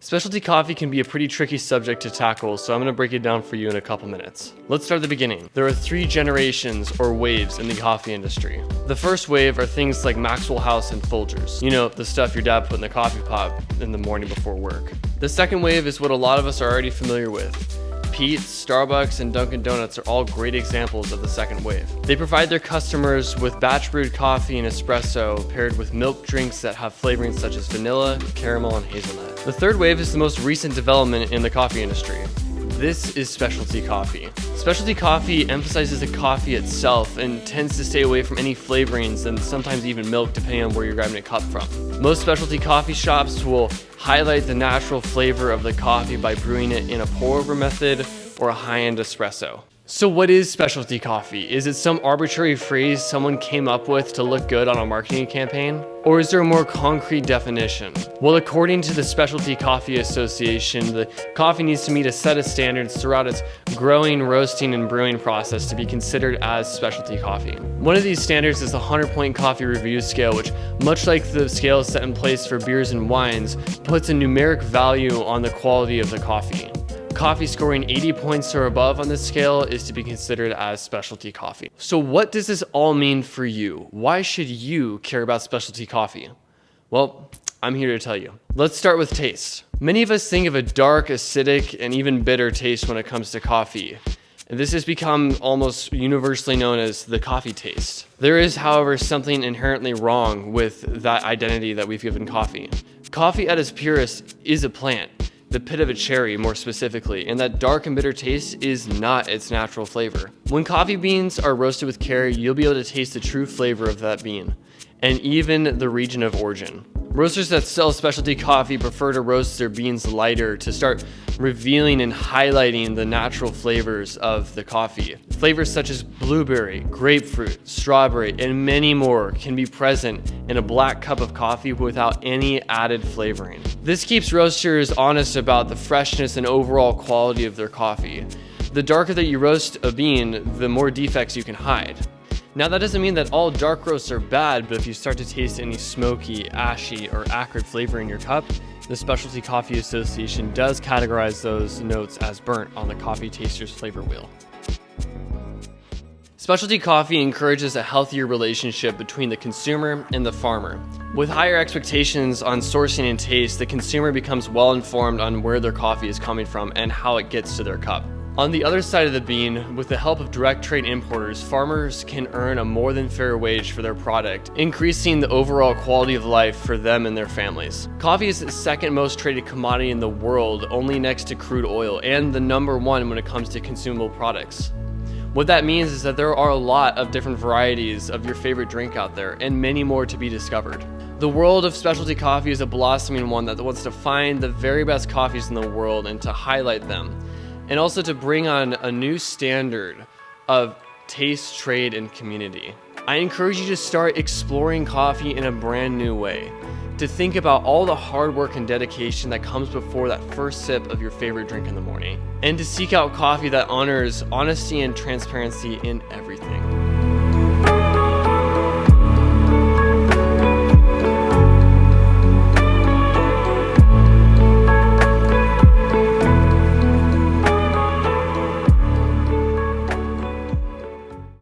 Specialty coffee can be a pretty tricky subject to tackle, so I'm going to break it down for you in a couple minutes. Let's start at the beginning. There are 3 generations or waves in the coffee industry. The first wave are things like Maxwell House and Folgers. You know, the stuff your dad put in the coffee pot in the morning before work. The second wave is what a lot of us are already familiar with. Peet's, Starbucks, and Dunkin' Donuts are all great examples of the second wave. They provide their customers with batch brewed coffee and espresso paired with milk drinks that have flavorings such as vanilla, caramel, and hazelnut. The third wave is the most recent development in the coffee industry. This is specialty coffee. Specialty coffee emphasizes the coffee itself and tends to stay away from any flavorings and sometimes even milk depending on where you're grabbing a cup from. Most specialty coffee shops will highlight the natural flavor of the coffee by brewing it in a pour-over method or a high-end espresso. So what is specialty coffee? Is it some arbitrary phrase someone came up with to look good on a marketing campaign? Or is there a more concrete definition? Well, according to the Specialty Coffee Association, the coffee needs to meet a set of standards throughout its growing, roasting, and brewing process to be considered as specialty coffee. One of these standards is the 100-point coffee review scale, which, much like the scale set in place for beers and wines, puts a numeric value on the quality of the coffee. Coffee scoring 80 points or above on this scale is to be considered as specialty coffee. So what does this all mean for you? Why should you care about specialty coffee? Well, I'm here to tell you. Let's start with taste. Many of us think of a dark, acidic, and even bitter taste when it comes to coffee. And this has become almost universally known as the coffee taste. There is, however, something inherently wrong with that identity that we've given coffee. Coffee at its purest is a plant. The pit of a cherry more specifically, and that dark and bitter taste is not its natural flavor. When coffee beans are roasted with care, you'll be able to taste the true flavor of that bean, and even the region of origin. Roasters that sell specialty coffee prefer to roast their beans lighter to start revealing and highlighting the natural flavors of the coffee. Flavors such as blueberry, grapefruit, strawberry, and many more can be present in a black cup of coffee without any added flavoring. This keeps roasters honest about the freshness and overall quality of their coffee. The darker that you roast a bean, the more defects you can hide. Now that doesn't mean that all dark roasts are bad, but if you start to taste any smoky, ashy, or acrid flavor in your cup, the Specialty Coffee Association does categorize those notes as burnt on the coffee taster's flavor wheel. Specialty coffee encourages a healthier relationship between the consumer and the farmer. With higher expectations on sourcing and taste, the consumer becomes well informed on where their coffee is coming from and how it gets to their cup. On the other side of the bean, with the help of direct trade importers, farmers can earn a more than fair wage for their product, increasing the overall quality of life for them and their families. Coffee is the second most traded commodity in the world, only next to crude oil, and the number 1 when it comes to consumable products. What that means is that there are a lot of different varieties of your favorite drink out there, and many more to be discovered. The world of specialty coffee is a blossoming one that wants to find the very best coffees in the world and to highlight them, and also to bring on a new standard of taste, trade, and community. I encourage you to start exploring coffee in a brand new way, to think about all the hard work and dedication that comes before that first sip of your favorite drink in the morning, and to seek out coffee that honors honesty and transparency in everything.